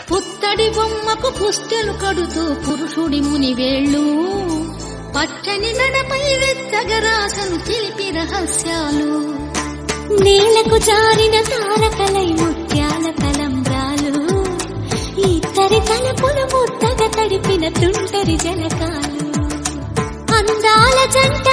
పుత్తడి బొమ్మకు పుస్తెలు కడుతూ పురుషుడి ముని వేళ్ళు పచ్చని నడపై వెచ్చగరాసను చిలిపి రహస్యాలు నేలకు జారిన తారకలై ముత్యాల తలంబ్రాలు ఇద్దరి తలపున ముద్దగా తడిపిన తుంటరి జలకాలు అందాల జంట